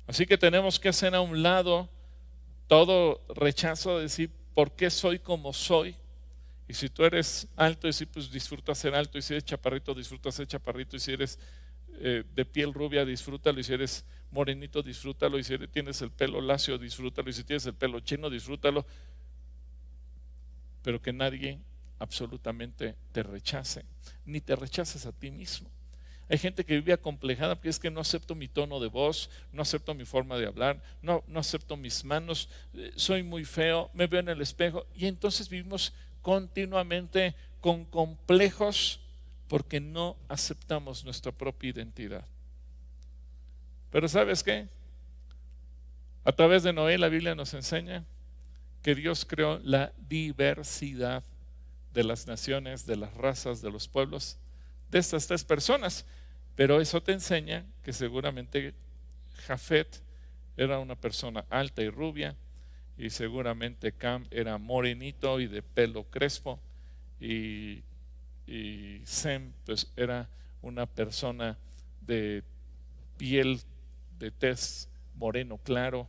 Así que tenemos que hacer a un lado todo rechazo de decir ¿por qué soy como soy? Y si tú eres alto, decir pues disfruta ser alto, y si eres chaparrito, disfruta ser chaparrito, y si eres de piel rubia, disfrútalo, y si eres morenito, disfrútalo, y si tienes el pelo lacio, disfrútalo, y si tienes el pelo chino, disfrútalo. Pero que nadie absolutamente te rechace, ni te rechaces a ti mismo. Hay gente que vive acomplejada porque es que no acepto mi tono de voz, no acepto mi forma de hablar, no acepto mis manos, soy muy feo, me veo en el espejo, y entonces vivimos continuamente con complejos porque no aceptamos nuestra propia identidad. Pero ¿sabes qué? A través de Noé la Biblia nos enseña que Dios creó la diversidad de las naciones, de las razas, de los pueblos, de estas tres personas. Pero eso te enseña que seguramente Jafet era una persona alta y rubia, y seguramente Cam era morenito y de pelo crespo, y Sem pues era una persona de piel de tez moreno claro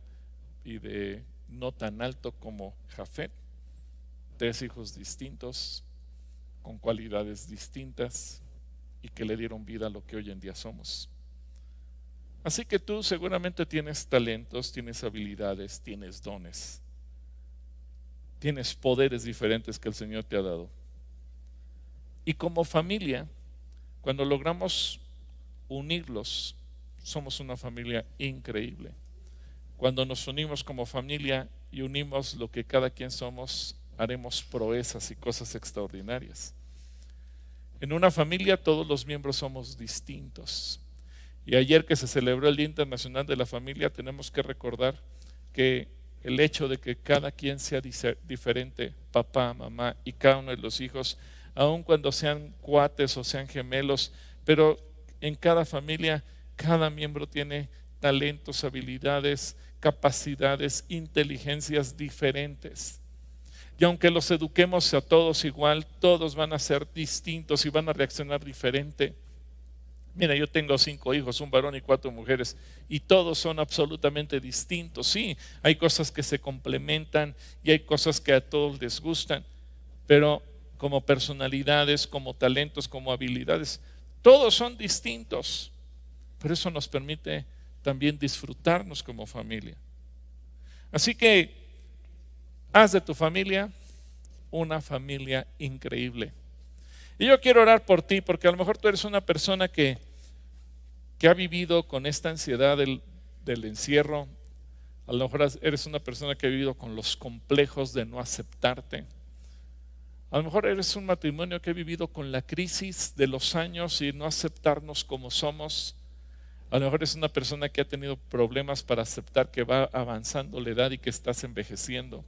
y de no tan alto como Jafet. Tres hijos distintos, con cualidades distintas, y que le dieron vida a lo que hoy en día somos. Así que tú seguramente tienes talentos, tienes habilidades, tienes dones, tienes poderes diferentes que el Señor te ha dado. Y como familia, cuando logramos unirlos, somos una familia increíble. Cuando nos unimos como familia y unimos lo que cada quien somos, haremos proezas y cosas extraordinarias. En una familia todos los miembros somos distintos. Y ayer que se celebró el Día Internacional de la Familia, tenemos que recordar que el hecho de que cada quien sea diferente, papá, mamá y cada uno de los hijos, aun cuando sean cuates o sean gemelos, pero en cada familia, cada miembro tiene talentos, habilidades, capacidades, inteligencias diferentes. Y aunque los eduquemos a todos igual, todos van a ser distintos y van a reaccionar diferente. Mira, yo tengo 5 hijos, un varón y 4 mujeres, y todos son absolutamente distintos. Sí, hay cosas que se complementan y hay cosas que a todos les gustan, pero como personalidades, como talentos, como habilidades, todos son distintos. Pero eso nos permite también disfrutarnos como familia. Así que haz de tu familia una familia increíble. Y yo quiero orar por ti, porque a lo mejor tú eres una persona que ha vivido con esta ansiedad del encierro. A lo mejor eres una persona que ha vivido con los complejos de no aceptarte. A lo mejor eres un matrimonio que ha vivido con la crisis de los años y no aceptarnos como somos. A lo mejor eres una persona que ha tenido problemas para aceptar que va avanzando la edad y que estás envejeciendo.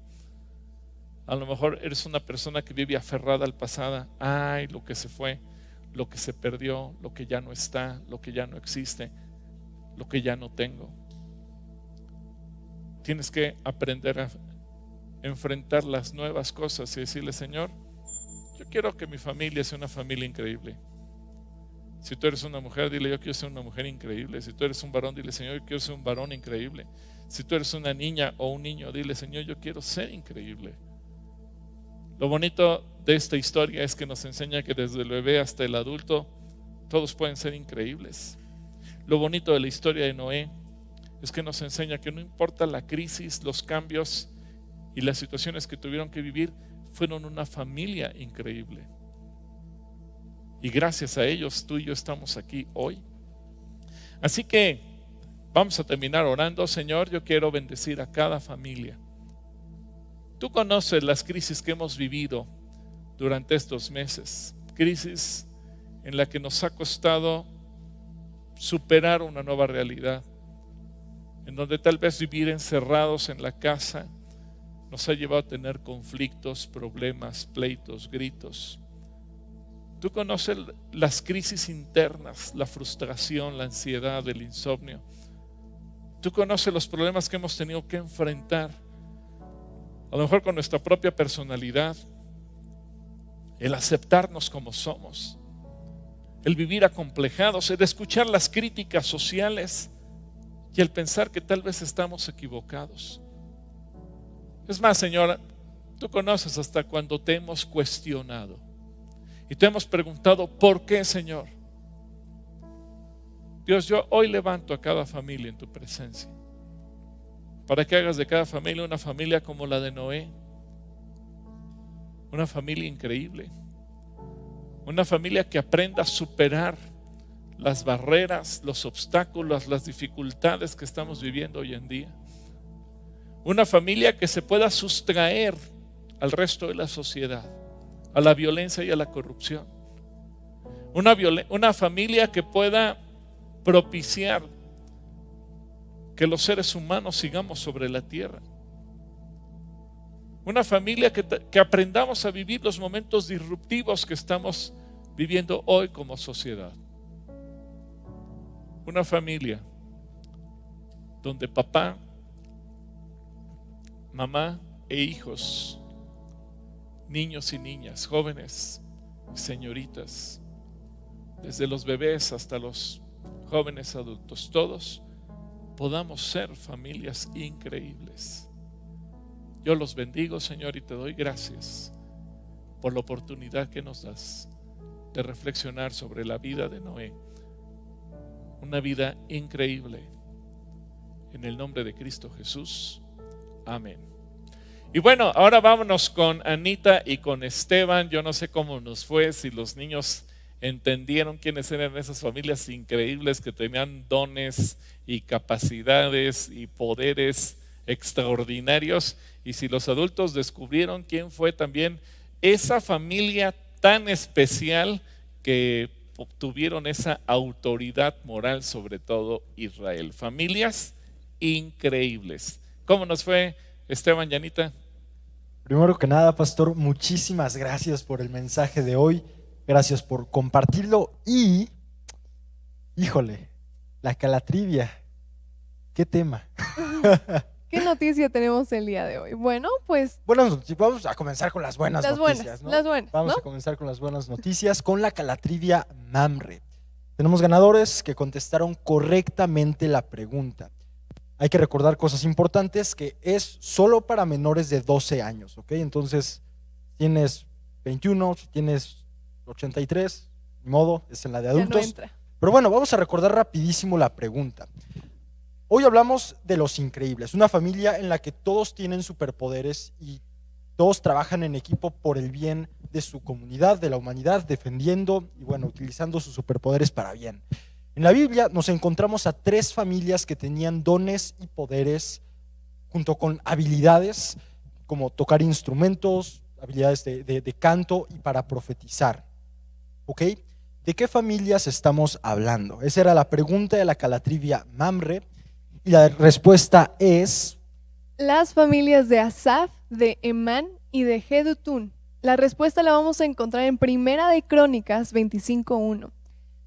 A lo mejor eres una persona que vive aferrada al pasado. Ay, lo que se fue, lo que se perdió, lo que ya no está, lo que ya no existe, lo que ya no tengo. Tienes que aprender a enfrentar las nuevas cosas y decirle: Señor, yo quiero que mi familia sea una familia increíble. Si tú eres una mujer, dile: yo quiero ser una mujer increíble. Si tú eres un varón, dile: Señor, yo quiero ser un varón increíble. Si tú eres una niña o un niño, dile: Señor, yo quiero ser increíble. Lo bonito de esta historia es que nos enseña que desde el bebé hasta el adulto todos pueden ser increíbles. Lo bonito de la historia de Noé es que nos enseña que no importa la crisis, los cambios y las situaciones que tuvieron que vivir, fueron una familia increíble. Y gracias a ellos tú y yo estamos aquí hoy. Así que vamos a terminar orando. Señor, yo quiero bendecir a cada familia. Tú conoces las crisis que hemos vivido durante estos meses. Crisis en la que nos ha costado superar una nueva realidad, en donde tal vez vivir encerrados en la casa nos ha llevado a tener conflictos, problemas, pleitos, gritos. Tú conoces las crisis internas, la frustración, la ansiedad, el insomnio. Tú conoces los problemas que hemos tenido que enfrentar, a lo mejor con nuestra propia personalidad, el aceptarnos como somos, el vivir acomplejados, el escuchar las críticas sociales y el pensar que tal vez estamos equivocados. Es más, Señora, tú conoces hasta cuando te hemos cuestionado y te hemos preguntado: ¿por qué, Señor? Dios, yo hoy levanto a cada familia en tu presencia, para que hagas de cada familia una familia como la de Noé, una familia increíble, una familia que aprenda a superar las barreras, los obstáculos, las dificultades que estamos viviendo hoy en día. Una familia que se pueda sustraer al resto de la sociedad, a la violencia y a la corrupción. Una familia que pueda propiciar que los seres humanos sigamos sobre la tierra. Una familia que aprendamos a vivir los momentos disruptivos que estamos viviendo hoy como sociedad. Una familia donde papá, mamá e hijos, niños y niñas, jóvenes y señoritas, desde los bebés hasta los jóvenes adultos, todos podamos ser familias increíbles. Yo los bendigo, Señor, y te doy gracias por la oportunidad que nos das de reflexionar sobre la vida de Noé. Una vida increíble. En el nombre de Cristo Jesús. Amén. Y bueno, ahora vámonos con Anita y con Esteban. Yo no sé cómo nos fue, si los niños entendieron quiénes eran esas familias increíbles que tenían dones y capacidades y poderes extraordinarios, y si los adultos descubrieron quién fue también esa familia tan especial que obtuvieron esa autoridad moral sobre todo Israel. Familias increíbles. ¿Cómo nos fue, Esteban y Anita? Primero que nada, pastor, muchísimas gracias por el mensaje de hoy. Gracias por compartirlo. Y, híjole, la calatrivia. ¿Qué tema? ¿Qué noticia tenemos el día de hoy? Bueno, pues Buenas noticias. Vamos a comenzar con las buenas noticias, ¿no? las buenas, Vamos ¿no? a comenzar con las buenas noticias, con la calatrivia Mamre. Tenemos ganadores que contestaron correctamente la pregunta. Hay que recordar cosas importantes, que es solo para menores de 12 años, ¿ok? Entonces, tienes 21, si tienes 83, ni modo, es en la de Ya no adultos. entra. Pero bueno, vamos a recordar rapidísimo la pregunta. Hoy hablamos de los increíbles, una familia en la que todos tienen superpoderes y todos trabajan en equipo por el bien de su comunidad, de la humanidad, defendiendo y bueno, utilizando sus superpoderes para bien. En la Biblia nos encontramos a 3 familias que tenían dones y poderes junto con habilidades como tocar instrumentos, habilidades de canto y para profetizar. ¿Ok? ¿De qué familias estamos hablando? Esa era la pregunta de la Calatrivia Mamre y la respuesta es… Las familias de Asaf, de Emán y de Jedutún. La respuesta la vamos a encontrar en Primera de Crónicas 25:1.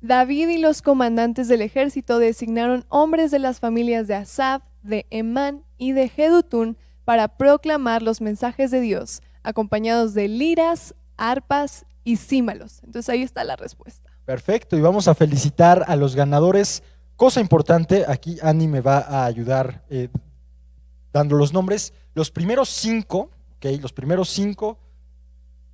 David y los comandantes del ejército designaron hombres de las familias de Asaf, de Emán y de Jedutún para proclamar los mensajes de Dios, acompañados de liras, arpas y címbalos. Entonces ahí está la respuesta. Perfecto, y vamos a felicitar a los ganadores. Cosa importante, aquí Ani me va a ayudar dando los nombres. Los primeros 5, ¿okay? Los primeros 5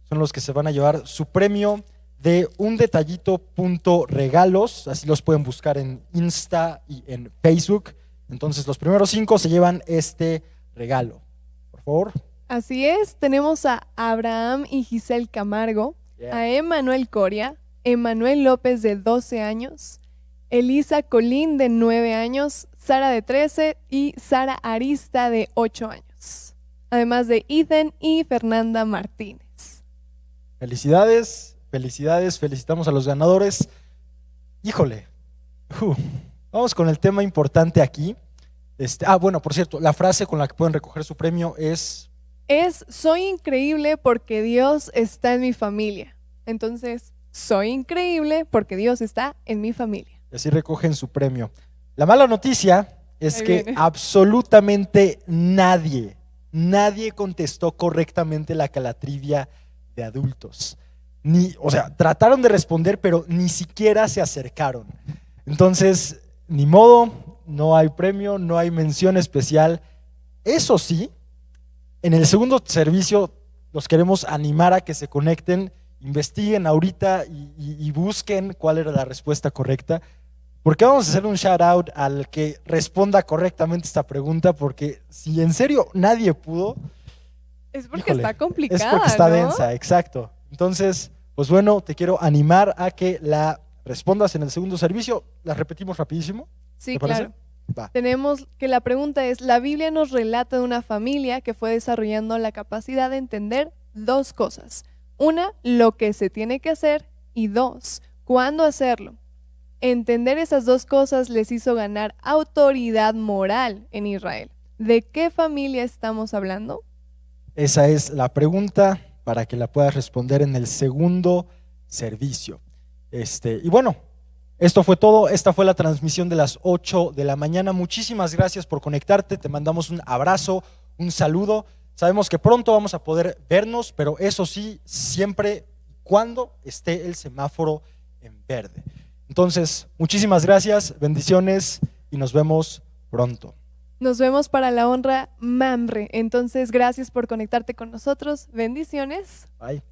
son los que se van a llevar su premio de un detallito.regalos, así los pueden buscar en Insta y en Facebook. Entonces los primeros 5 se llevan este regalo. Por favor. Así es, tenemos a Abraham y Giselle Camargo, Yeah. a Emanuel Coria, Emanuel López de 12 años, Elisa Colín de 9 años, Sara de 13 y Sara Arista de 8 años, además de Ethan y Fernanda Martínez. Felicidades, felicidades, felicitamos a los ganadores. Híjole, vamos con el tema importante aquí. Bueno, por cierto, la frase con la que pueden recoger su premio es… Soy increíble porque Dios está en mi familia. Entonces, soy increíble porque Dios está en mi familia. Así recogen su premio. La mala noticia es Ahí que viene. absolutamente nadie contestó correctamente la Calatrivia de adultos. O sea, trataron de responder, pero ni siquiera se acercaron. Entonces, ni modo, no hay premio, no hay mención especial. Eso sí, en el segundo servicio los queremos animar a que se conecten, investiguen ahorita y busquen cuál era la respuesta correcta, porque vamos a hacer un shout out al que responda correctamente esta pregunta, porque si en serio nadie pudo, Es porque híjole, está complicada, es porque está ¿no? densa, exacto. Entonces, pues bueno, te quiero animar a que la respondas en el segundo servicio. La repetimos rapidísimo. Sí, ¿Te parece? claro. Va. Tenemos que la pregunta es, la Biblia nos relata de una familia que fue desarrollando la capacidad de entender 2 cosas. Una, lo que se tiene que hacer y 2, cuándo hacerlo. Entender esas 2 cosas les hizo ganar autoridad moral en Israel. ¿De qué familia estamos hablando? Esa es la pregunta para que la puedas responder en el segundo servicio. Y bueno, esto fue todo. Esta fue la transmisión de las 8 de la mañana. Muchísimas gracias por conectarte. Te mandamos un abrazo, un saludo. Sabemos que pronto vamos a poder vernos, pero eso sí, siempre y cuando esté el semáforo en verde. Entonces, muchísimas gracias, bendiciones y nos vemos pronto. Nos vemos para la honra Mamre. Entonces, gracias por conectarte con nosotros. Bendiciones. Bye.